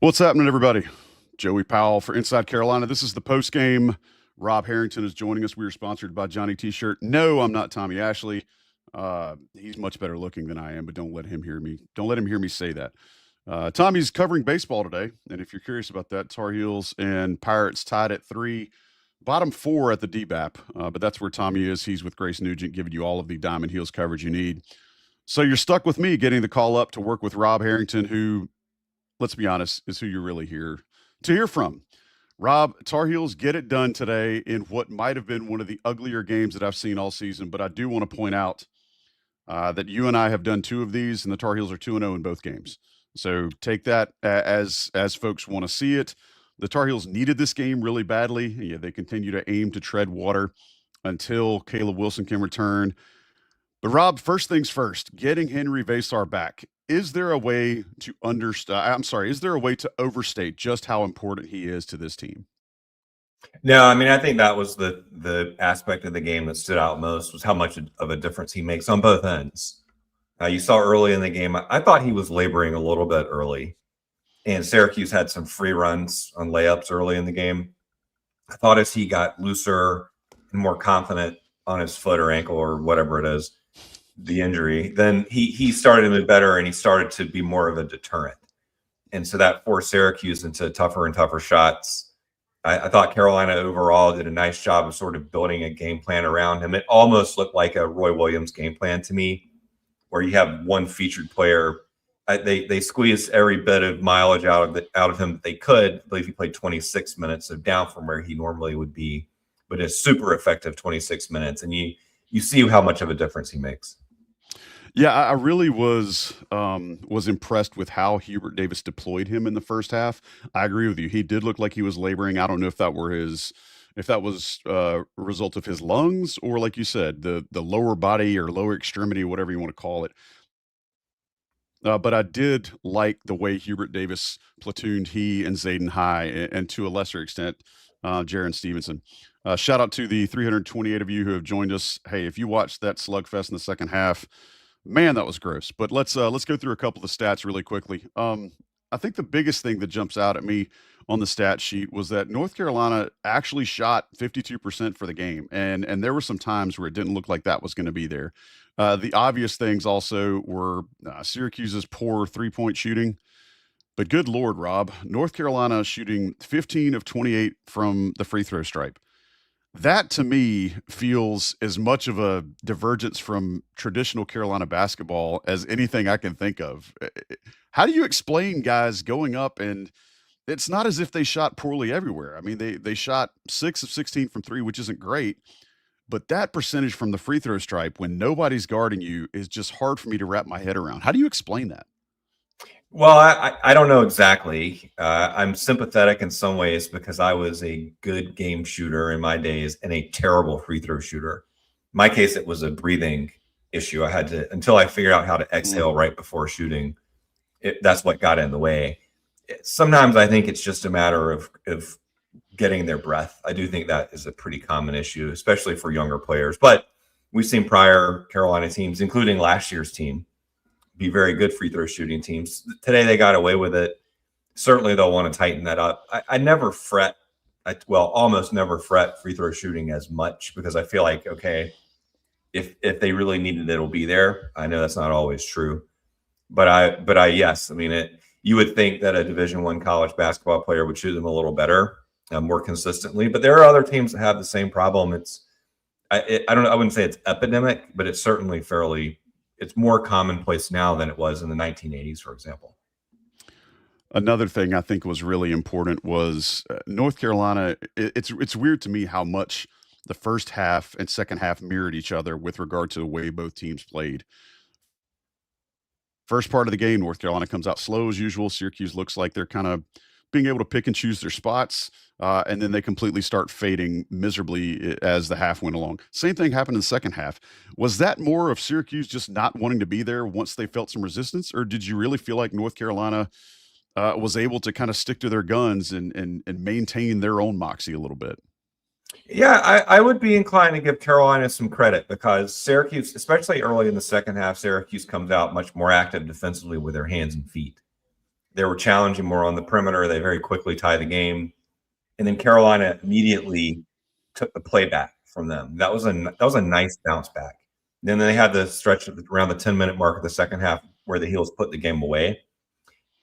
What's happening, everybody? Joey Powell for Inside Carolina. This is the postgame. Rob Harrington is joining us. We are sponsored by Johnny T-shirt. No, I'm not Tommy Ashley. He's much better looking than I am, but don't let him hear me. Don't let him hear me say that. Tommy's covering baseball today, and if you're curious about that, Tar Heels and Pirates tied at 3, bottom 4 at the DBAP. But that's where Tommy is. He's with Grace Nugent, giving you all of the Diamond Heels coverage you need. So you're stuck with me getting the call up to work with Rob Harrington, who, let's be honest, is who you're really here to hear from. Rob, Tar Heels get it done today in what might have been one of the uglier games that I've seen all season, but I do want to point out that you and I have done 2 of these, and the Tar Heels are 2-0 in both games. So take that as folks want to see it. The Tar Heels needed this game really badly. Yeah, they continue to aim to tread water until Caleb Wilson can return. But Rob, first things first, getting Henri Veesaar back. Is there a way to is there a way to overstate just how important he is to this team? No, I mean, I think that was the aspect of the game that stood out most, was how much of a difference he makes on both ends. You saw early in the game, I thought he was laboring a little bit early, and Syracuse had some free runs on layups early in the game. I thought as he got looser and more confident on his foot or ankle or whatever it is, the injury, then he started to move better, and he started to be more of a deterrent. And so that forced Syracuse into tougher and tougher shots. I thought Carolina overall did a nice job of sort of building a game plan around him. It almost looked like a Roy Williams game plan to me, where you have one featured player. They squeezed every bit of mileage out of him that they could. I believe he played 26 minutes, so down from where he normally would be, but a super effective 26 minutes. And you see how much of a difference he makes. Yeah, I really was impressed with how Hubert Davis deployed him in the first half. I agree with you. He did look like he was laboring. I don't know if that was a result of his lungs, or, like you said, the lower body or lower extremity, whatever you want to call it. But I did like the way Hubert Davis platooned he and Zayden High, and to a lesser extent, Jaron Stevenson. Shout out to the 328 of you who have joined us. Hey, if you watched that slugfest in the second half, man, that was gross. But let's go through a couple of the stats really quickly. I think the biggest thing that jumps out at me on the stat sheet was that North Carolina actually shot 52% for the game, and there were some times where it didn't look like that was going to be there. The obvious things also were Syracuse's poor 3-point shooting. But good Lord, Rob, North Carolina shooting 15 of 28 from the free throw stripe. That, to me, feels as much of a divergence from traditional Carolina basketball as anything I can think of. How do you explain guys going up, and it's not as if they shot poorly everywhere? I mean, they shot 6 of 16 from 3, which isn't great, but that percentage from the free throw stripe when nobody's guarding you is just hard for me to wrap my head around. How do you explain that? Well, I don't know exactly. I'm sympathetic in some ways because I was a good game shooter in my days and a terrible free throw shooter. In my case, it was a breathing issue. I had to, until I figured out how to exhale right before shooting, that's what got in the way. Sometimes I think it's just a matter of getting their breath. I do think that is a pretty common issue, especially for younger players. But we've seen prior Carolina teams, including last year's team, be very good free throw shooting teams. Today they got away with it. Certainly they'll want to tighten that up. I never fret. Almost never fret free throw shooting as much, because I feel like, okay, if they really needed it, it'll be there. I know that's not always true, but yes, I mean, you would think that a Division I college basketball player would shoot them a little better, more consistently. But there are other teams that have the same problem. I wouldn't say it's epidemic, but it's certainly it's more commonplace now than it was in the 1980s, for example. Another thing I think was really important was North Carolina. It's weird to me how much the first half and second half mirrored each other with regard to the way both teams played. First part of the game, North Carolina comes out slow as usual. Syracuse looks like they're kind of being able to pick and choose their spots, and then they completely start fading miserably as the half went along. Same thing happened in the second half. Was that more of Syracuse just not wanting to be there once they felt some resistance, or did you really feel like North Carolina was able to kind of stick to their guns and maintain their own moxie a little bit? Yeah, I would be inclined to give Carolina some credit, because Syracuse, especially early in the second half, Syracuse comes out much more active defensively with their hands and feet. They were challenging more on the perimeter. They very quickly tied the game. And then Carolina immediately took the play back from them. That was a nice bounce back. And then they had the stretch around the 10-minute mark of the second half where the Heels put the game away.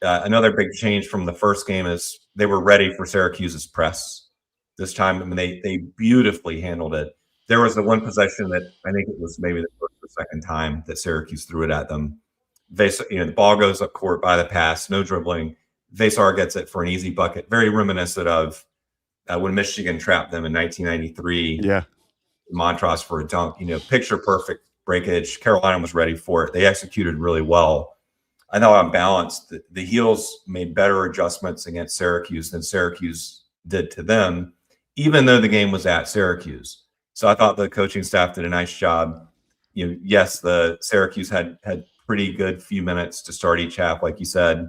Another big change from the first game is they were ready for Syracuse's press this time. I mean, they beautifully handled it. There was the one possession that I think it was maybe the first or second time that Syracuse threw it at them. The ball goes up court by the pass, no dribbling. Veesaar gets it for an easy bucket, very reminiscent of when Michigan trapped them in 1993. Yeah. Montross for a dunk, picture perfect breakage. Carolina was ready for it. They executed really well. I thought on balance, the Heels made better adjustments against Syracuse than Syracuse did to them, even though the game was at Syracuse. So I thought the coaching staff did a nice job. Yes, the Syracuse had pretty good few minutes to start each half, like you said,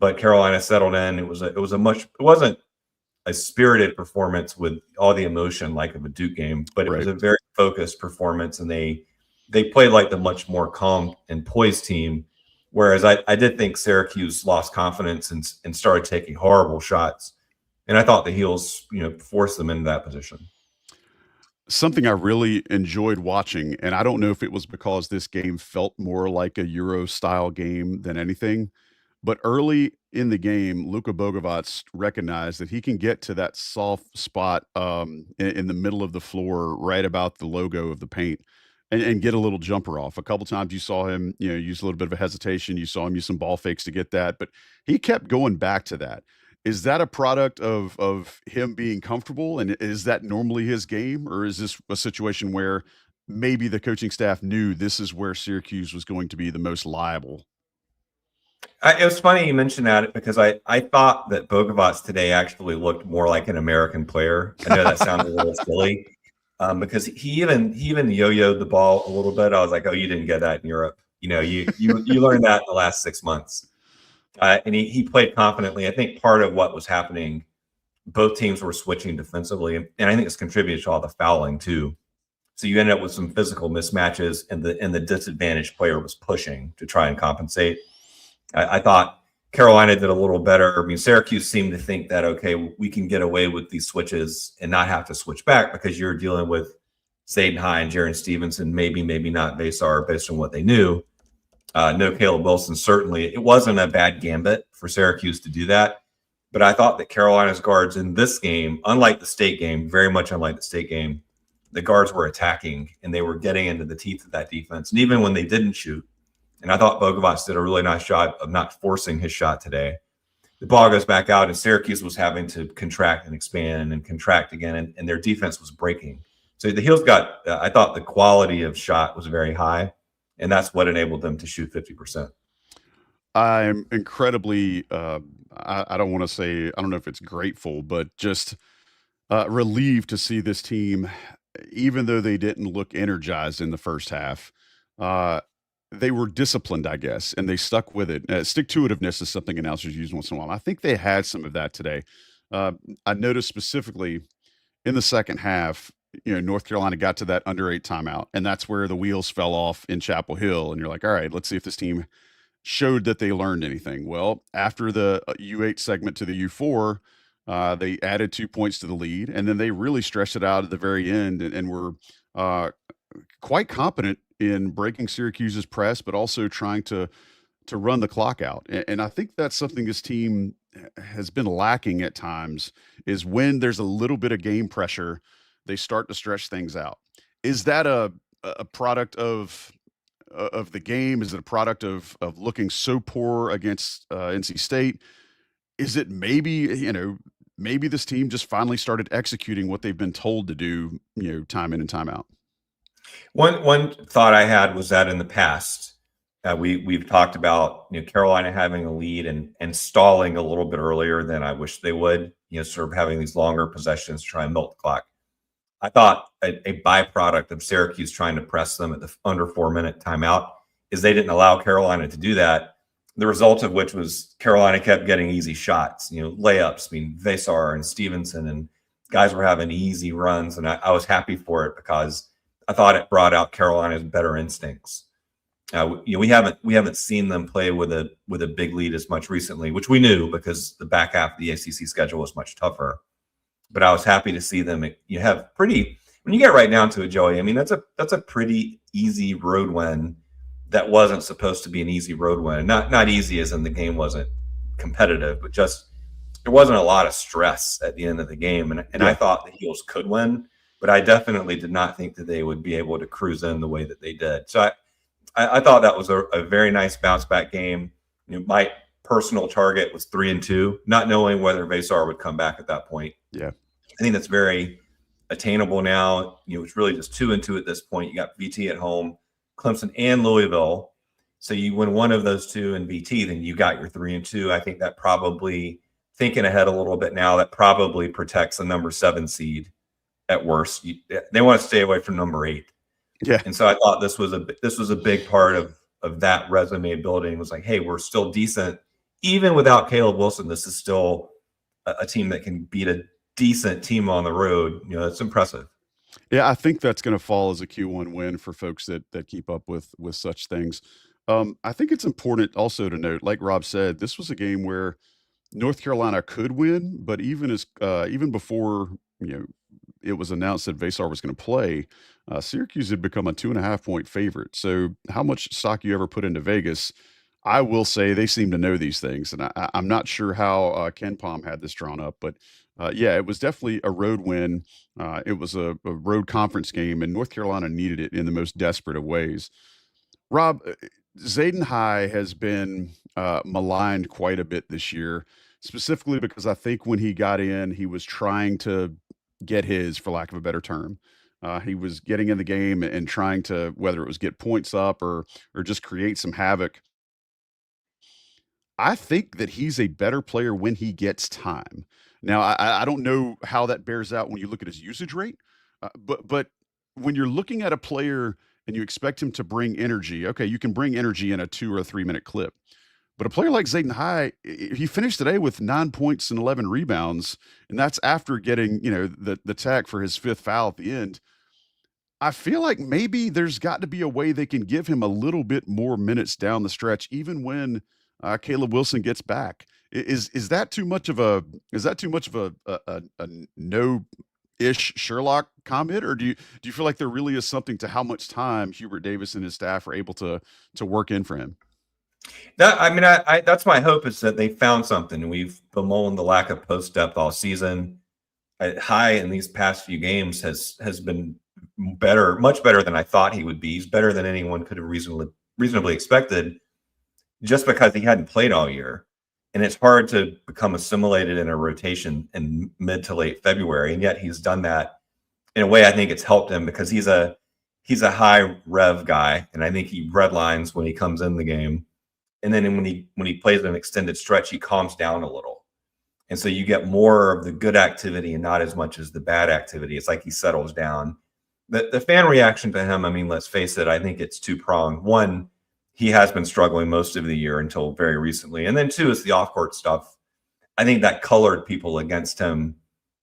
but Carolina settled in. It wasn't a spirited performance with all the emotion like of a Duke game, but it was a very focused performance, and they played like the much more calm and poised team. Whereas I did think Syracuse lost confidence and started taking horrible shots. And I thought the Heels, forced them into that position. Something I really enjoyed watching, and I don't know if it was because this game felt more like a Euro-style game than anything, but early in the game, Luka Bogavac recognized that he can get to that soft spot in the middle of the floor, right about the logo of the paint, and get a little jumper off. A couple times you saw him, use a little bit of a hesitation. You saw him use some ball fakes to get that, but he kept going back to that. Is that a product of him being comfortable, and is that normally his game, or is this a situation where maybe the coaching staff knew this is where Syracuse was going to be the most liable? It was funny you mentioned that because I thought that Bogavac today actually looked more like an American player. I know that sounded a little silly because he even yo-yoed the ball a little bit. I was like, oh, you didn't get that in Europe. You learned that in the last 6 months. And he played confidently. I think part of what was happening, both teams were switching defensively, and I think it's contributed to all the fouling too. So you ended up with some physical mismatches, and the disadvantaged player was pushing to try and compensate. I thought Carolina did a little better. I mean, Syracuse seemed to think that, okay, we can get away with these switches and not have to switch back because you're dealing with Zayden High and Jaron Stevenson, maybe not Veesaar based on what they knew. No Caleb Wilson, certainly. It wasn't a bad gambit for Syracuse to do that. But I thought that Carolina's guards in this game, unlike the state game, very much unlike the state game, the guards were attacking and they were getting into the teeth of that defense. And even when they didn't shoot, and I thought Bogavac did a really nice job of not forcing his shot today. The ball goes back out, and Syracuse was having to contract and expand and contract again, and their defense was breaking. So the Heels got, I thought the quality of shot was very high, and that's what enabled them to shoot 50%. I'm incredibly, I don't want to say, I don't know if it's grateful, but just relieved to see this team, even though they didn't look energized in the first half. They were disciplined, I guess, and they stuck with it. Stick-to-itiveness is something announcers use once in a while. I think they had some of that today. I noticed specifically in the second half, North Carolina got to that under 8 timeout, and that's where the wheels fell off in Chapel Hill. And you're like, all right, let's see if this team showed that they learned anything. Well, after the U8 segment to the U4, they added 2 points to the lead, and then they really stretched it out at the very end and were quite competent in breaking Syracuse's press, but also trying to run the clock out. And I think that's something this team has been lacking at times, is when there's a little bit of game pressure, they start to stretch things out. Is that a product of the game? Is it a product of looking so poor against NC State? Is it maybe, maybe this team just finally started executing what they've been told to do, time in and time out? One thought I had was that in the past, we've talked about Carolina having a lead and stalling a little bit earlier than I wish they would. Sort of having these longer possessions to try and milk the clock. I thought a byproduct of Syracuse trying to press them at the under 4-minute timeout is they didn't allow Carolina to do that. The result of which was Carolina kept getting easy shots, layups. I mean, Veesaar and Stevenson and guys were having easy runs, and I was happy for it because I thought it brought out Carolina's better instincts. We haven't seen them play with a big lead as much recently, which we knew because the back half of the ACC schedule was much tougher. But I was happy to see them. You have pretty when you get right down to it, Joey. I mean, that's a pretty easy road win. That wasn't supposed to be an easy road win. Not easy as in the game wasn't competitive, but just there wasn't a lot of stress at the end of the game. And I thought the Heels could win, but I definitely did not think that they would be able to cruise in the way that they did. So I thought that was a very nice bounce back game. My personal target was 3-2, not knowing whether Veesaar would come back at that point. Yeah, I think that's very attainable now. It's really just 2-2 at this point. You got VT at home, Clemson and Louisville. So you win one of those two in VT, then you got your 3-2. I think that probably, thinking ahead a little bit now, that probably protects the number 7 seed at worst. They want to stay away from number 8. yeah. And so I thought this was a big part of that resume building. It was like, hey, we're still decent. Even without Caleb Wilson, this is still a team that can beat a decent team on the road. It's impressive. Yeah, I think that's going to fall as a Q1 win for folks that keep up with such things. I think it's important also to note, like Rob said, this was a game where North Carolina could win, but even before it was announced that Veesaar was going to play, Syracuse had become a 2.5-point favorite. So how much stock you ever put into Vegas? I will say they seem to know these things, and I'm not sure how Ken Palm had this drawn up, but yeah, it was definitely a road win. It was a road conference game, and North Carolina needed it in the most desperate of ways. Rob, Zayden High has been maligned quite a bit this year, specifically because I think when he got in, he was trying to get his, for lack of a better term. He was getting in the game and trying to, whether it was get points up or just create some havoc. I think that he's a better player when he gets time. Now, I don't know how that bears out when you look at his usage rate, but when you're looking at a player and you expect him to bring energy, okay, you can bring energy in a 2 or 3 minute clip. But a player like Zayden High, he finished today with 9 points and 11 rebounds, and that's after getting the tag for his 5th foul at the end. I feel like maybe there's got to be a way they can give him a little bit more minutes down the stretch, even when Caleb Wilson gets back. Is that too much of a a no-ish Sherlock comment, or do you feel like there really is something to how much time Hubert Davis and his staff are able to work in for him? That's my hope, is that they found something. We've bemoaned the lack of post depth all season. High in these past few games has been better, much better than I thought he would be. He's better than anyone could have reasonably expected, just because he hadn't played all year. And it's hard to become assimilated in a rotation in mid to late February. And yet he's done that in a way. I think it's helped him because he's a high rev guy. And I think he redlines when he comes in the game. And then when he plays an extended stretch, he calms down a little. And so you get more of the good activity and not as much as the bad activity. It's like he settles down. The fan reaction to him, I mean, let's face it, I think it's two-pronged. One, he has been struggling most of the year until very recently. And then two is the off-court stuff. I think that colored people against him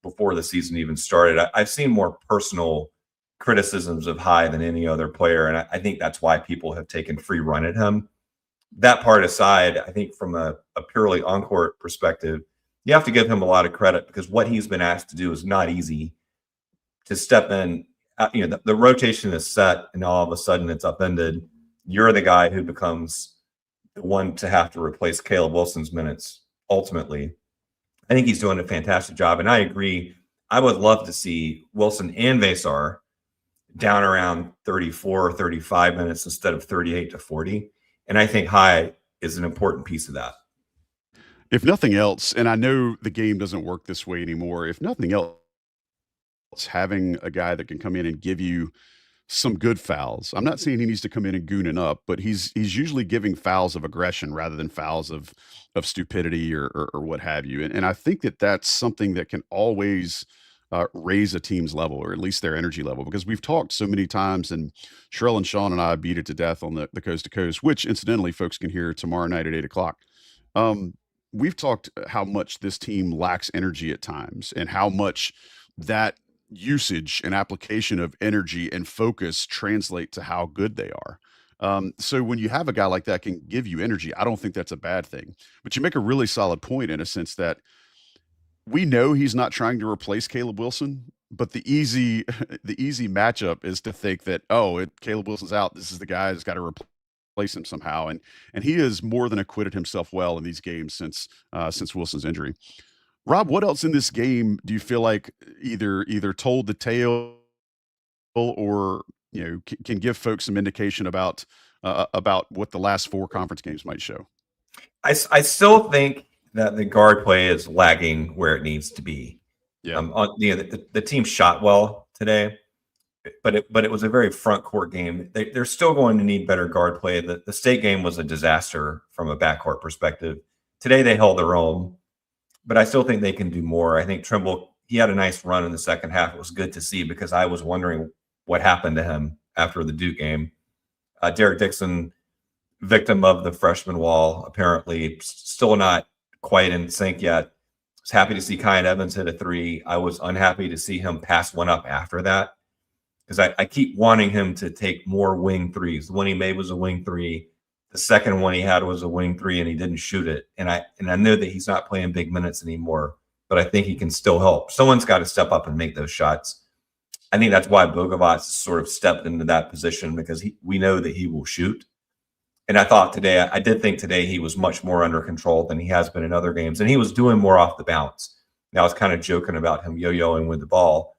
before the season even started. I've seen more personal criticisms of High than any other player, and I think that's why people have taken free run at him. That part aside, I think from a purely on-court perspective, you have to give him a lot of credit, because what he's been asked to do is not easy. To step in, the rotation is set, and all of a sudden it's upended. You're the guy who becomes the one to have to replace Caleb Wilson's minutes ultimately. I think he's doing a fantastic job, and I agree. I would love to see Wilson and Veesaar down around 34 or 35 minutes instead of 38 to 40. And I think High is an important piece of that. If nothing else, and I know the game doesn't work this way anymore, if nothing else, having a guy that can come in and give you some good fouls. I'm not saying he needs to come in and gooning up, but he's usually giving fouls of aggression rather than fouls of stupidity or what have you. And I think that that's something that can always raise a team's level, or at least their energy level, because we've talked so many times, and Sherelle and Sean and I beat it to death on the Coast to Coast, which incidentally folks can hear tomorrow night at 8 o'clock. We've talked how much this team lacks energy at times, and how much that usage and application of energy and focus translate to how good they are. So when you have a guy like that can give you energy, I don't think that's a bad thing. But you make a really solid point in a sense that we know he's not trying to replace Caleb Wilson, but the easy the easy matchup is to think that, Caleb Wilson's out. This is the guy that's got to replace him somehow, and he has more than acquitted himself well in these games since Wilson's injury. Rob, what else in this game do you feel like either told the tale or can give folks some indication about what the last four conference games might show? I still think that the guard play is lagging where it needs to be. Yeah. The team shot well today, but it was a very front court game. They're still going to need better guard play. The state game was a disaster from a backcourt perspective. Today they held their own, but I still think they can do more. I think Trimble, he had a nice run in the second half. It was good to see because I was wondering what happened to him after the Duke game. Derek Dixon, victim of the freshman wall, apparently still not quite in sync yet. I was happy to see Kyan Evans hit a three. I was unhappy to see him pass one up after that because I keep wanting him to take more wing threes. The one he made was a wing three. The second one he had was a wing three, and he didn't shoot it. And I know that he's not playing big minutes anymore, but I think he can still help. Someone's got to step up and make those shots. I think that's why Bogavac sort of stepped into that position because we know that he will shoot. And I did think today he was much more under control than he has been in other games. And he was doing more off the bounce. Now, I was kind of joking about him yo-yoing with the ball,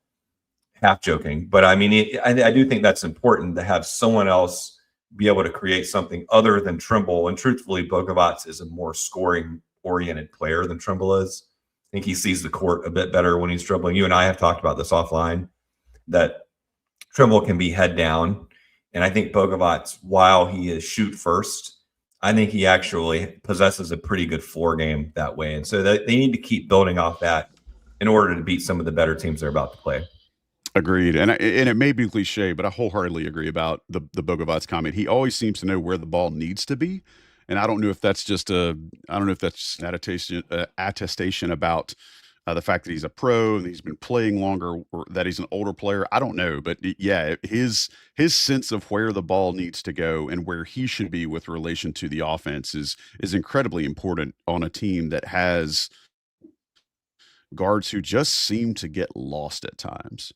half joking. But I mean, I do think that's important to have someone else be able to create something other than Trimble. And truthfully, Bogavac is a more scoring-oriented player than Trimble is. I think he sees the court a bit better when he's dribbling. You and I have talked about this offline, that Trimble can be head down. And I think Bogavac, while he is shoot first, I think he actually possesses a pretty good floor game that way. And so they need to keep building off that in order to beat some of the better teams they're about to play. Agreed. And it may be cliche, but I wholeheartedly agree about the Bogavac comment. He always seems to know where the ball needs to be. And I don't know if that's just an attestation about the fact that he's a pro and he's been playing longer, or that he's an older player. I don't know, but yeah, his sense of where the ball needs to go and where he should be with relation to the offense is incredibly important on a team that has guards who just seem to get lost at times.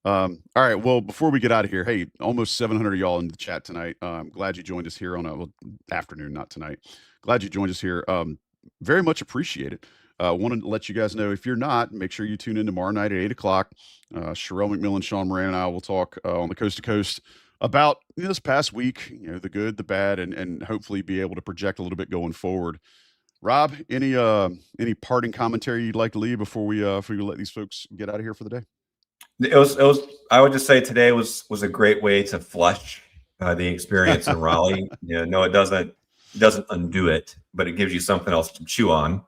All right. Well, before we get out of here, hey, almost 700 of y'all in the chat tonight. I'm glad you joined us here on a afternoon, not tonight. Glad you joined us here. Very much appreciate it. Wanted to let you guys know, if you're not, make sure you tune in tomorrow night at 8 o'clock. Sherelle McMillan, Sean Moran, and I will talk on the Coast to Coast about this past week, the good, the bad, and hopefully be able to project a little bit going forward. Rob, any parting commentary you'd like to leave before we let these folks get out of here for the day? It was. I would just say today was a great way to flush the experience in Raleigh. No, it doesn't undo it, but it gives you something else to chew on.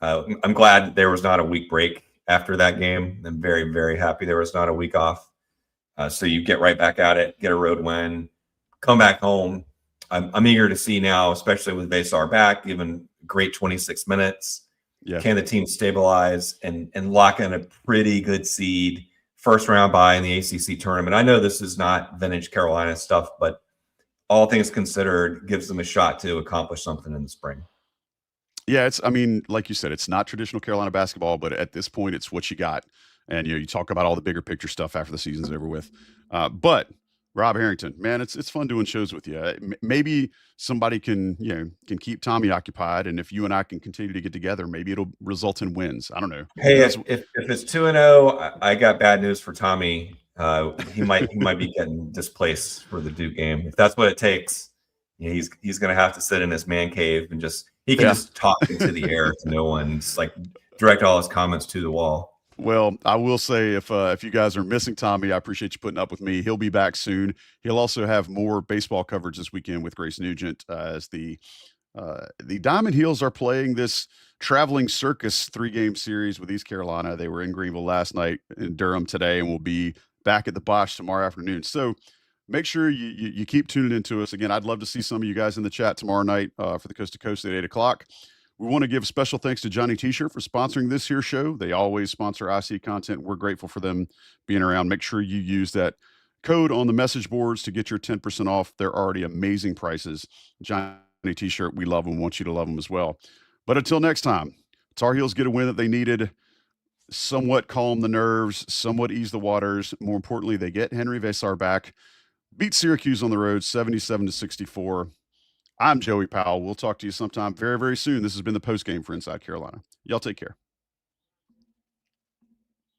I'm glad there was not a week break after that game. I'm very, very happy there was not a week off. So you get right back at it, get a road win, come back home. I'm eager to see now, especially with Veesaar back, given great 26 minutes. Yeah. Can the team stabilize and lock in a pretty good seed, first round bye in the ACC tournament? I know this is not vintage Carolina stuff, but all things considered, gives them a shot to accomplish something in the spring. Yeah, like you said, it's not traditional Carolina basketball, but at this point, it's what you got. And you talk about all the bigger picture stuff after the season's over with. But Rob Harrington, man, it's fun doing shows with you. Maybe somebody can keep Tommy occupied, and if you and I can continue to get together, maybe it'll result in wins. I don't know. Hey, if it's 2-0, I got bad news for Tommy. He might be getting displaced for the Duke game. If that's what it takes, he's going to have to sit in his man cave and just talk into the air to no one, just like direct all his comments to the wall. Well, I will say, if you guys are missing Tommy, I appreciate you putting up with me. He'll be back soon. He'll also have more baseball coverage this weekend with Grace Nugent as the Diamond Heels are playing this traveling circus 3-game series with East Carolina. They were in Greenville last night, in Durham today, and will be back at the Bosch tomorrow afternoon. So make sure you keep tuning into us. Again, I'd love to see some of you guys in the chat tomorrow night for the Coast to Coast at 8 o'clock. We want to give special thanks to Johnny T-Shirt for sponsoring this here show. They always sponsor IC content. We're grateful for them being around. Make sure you use that code on the message boards to get your 10% off. They're already amazing prices. Johnny T-shirt, we love them, want you to love them as well. But until next time, Tar Heels get a win that they needed, somewhat calm the nerves, somewhat ease the waters. More importantly, they get Henri Veesaar back, beat Syracuse on the road 77-64. I'm Joey Powell. We'll talk to you sometime very, very soon. This has been the Postgame for Inside Carolina. Y'all take care.